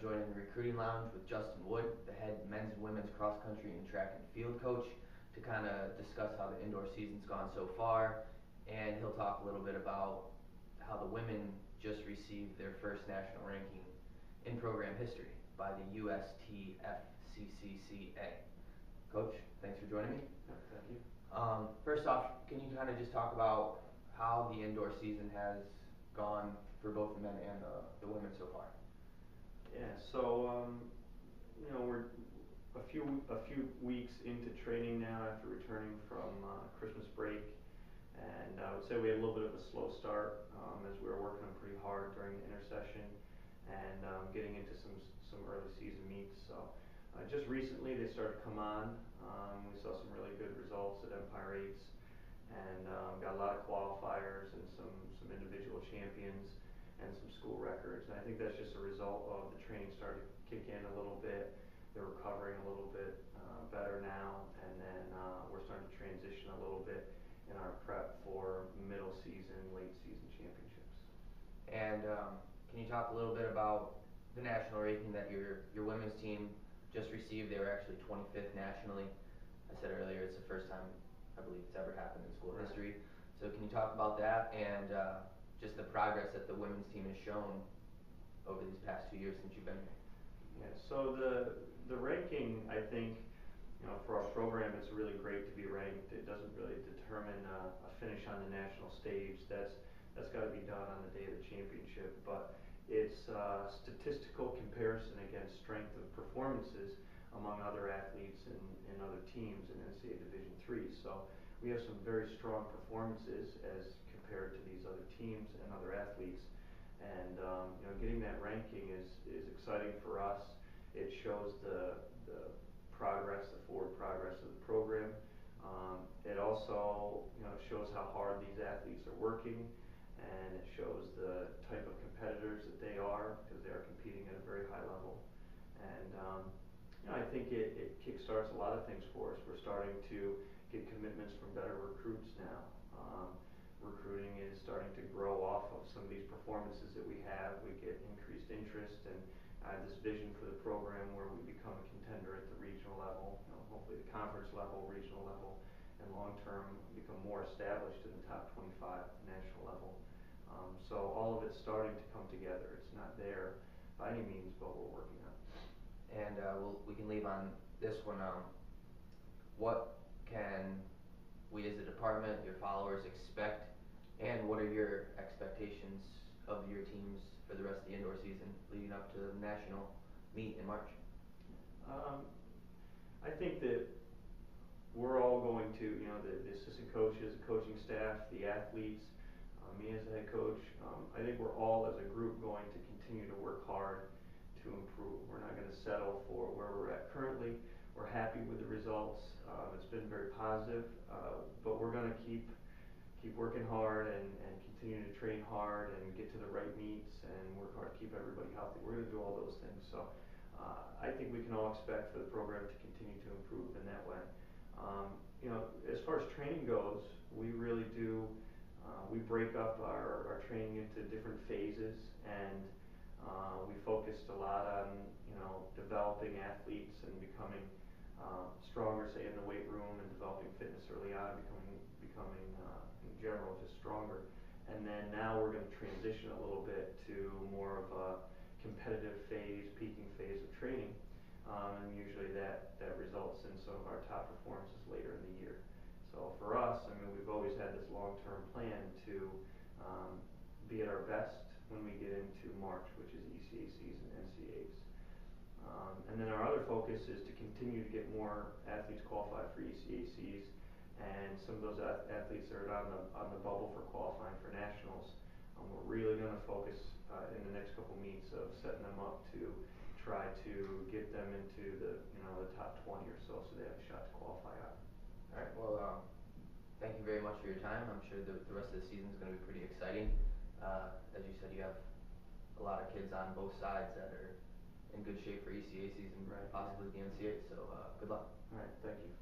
joining the recruiting lounge with Justin Wood, the head men's and women's cross country and track and field coach, to kind of discuss how the indoor season's gone so far, and he'll talk a little bit about how the women just received their first national ranking in program history by the USTFCCCA. Coach, thanks for joining me. Thank you. First off, can you kind of just talk about how the indoor season has gone for both the men and the women so far? Yeah, so we're a few weeks into training now after returning from Christmas break, and I would say we had a little bit of a slow start as we were working on pretty hard during the intersession and getting into some early season meets. So just recently they started to come on. We saw some really good results at Empire 8s and got a lot of qualifiers and some individual champions and some school records. And I think that's just a result of the training starting to kick in a little bit. They're recovering a little bit better now, and then we're starting to transition a little bit in our prep for middle season, late season championships. And can you talk a little bit about the national ranking that your women's team just received? They were actually 25th nationally. I said earlier it's the first time I believe it's ever happened in school history. So can you talk about that and just the progress that the women's team has shown over these past 2 years since you've been here? Yeah, so the ranking, I think, for our program, it's really great to be ranked. It doesn't really determine a finish on the national stage. That's got to be done on the day of the championship. But it's statistical comparison against strength of performances among other athletes and other teams in NCAA Division III. So we have some very strong performances as compared to these other teams and other athletes. And getting that ranking is exciting for us. It shows the progress, the forward progress of the program. It also shows how hard these athletes are working, and it shows the type of competitors that they are, because they are competing at a very high level. And I think it kickstarts a lot of things for us. We're starting to get commitments from better recruits now. Recruiting is starting to grow off of some of these performances that we have. We get increased interest, and I have this vision for the program where we become a contender at the regional level, hopefully the conference level, regional level, and long term become more established in the top 25 national level. So all of it's starting to come together. It's not there by any means, but we're working on it. And we can leave on this one. What can we as a department, your followers, expect, and what are your expectations of your teams for the rest of the indoor season leading up to the national meet in March? I think that we're all going to, the assistant coaches, the coaching staff, the athletes, me as the head coach, I think we're all as a group going to continue to work hard to improve. We're not going to settle for where we're at currently. We're happy with the results. It's been very positive, but we're going to keep working hard and continue to train hard and get to the right meets and work hard to keep everybody healthy. We're going to do all those things. So I think we can all expect for the program to continue to improve in that way. As far as training goes, we really do, we break up our training into different phases, and we focused a lot on developing athletes and becoming stronger, say in the weight room, and developing fitness early on, becoming in general just stronger. And then now we're going to transition a little bit to more of a competitive phase, peaking phase of training, and usually that results in some of our top performances later in the year. So for us, we've always had this long-term plan to be at our best when we get into March, which is ECACs and NCAAs. And then our other focus is to continue to get more athletes qualified for ECACs, and some of those athletes that are on the bubble for qualifying for nationals. We're really going to focus in the next couple meets of setting them up to try to get them into the top 20 or so they have a shot to qualify out. All right. Well, thank you very much for your time. I'm sure the rest of the season is going to be pretty exciting. As you said, you have a lot of kids on both sides that are in good shape for ECACs and possibly the NCAAs. So good luck. All right. Thank you.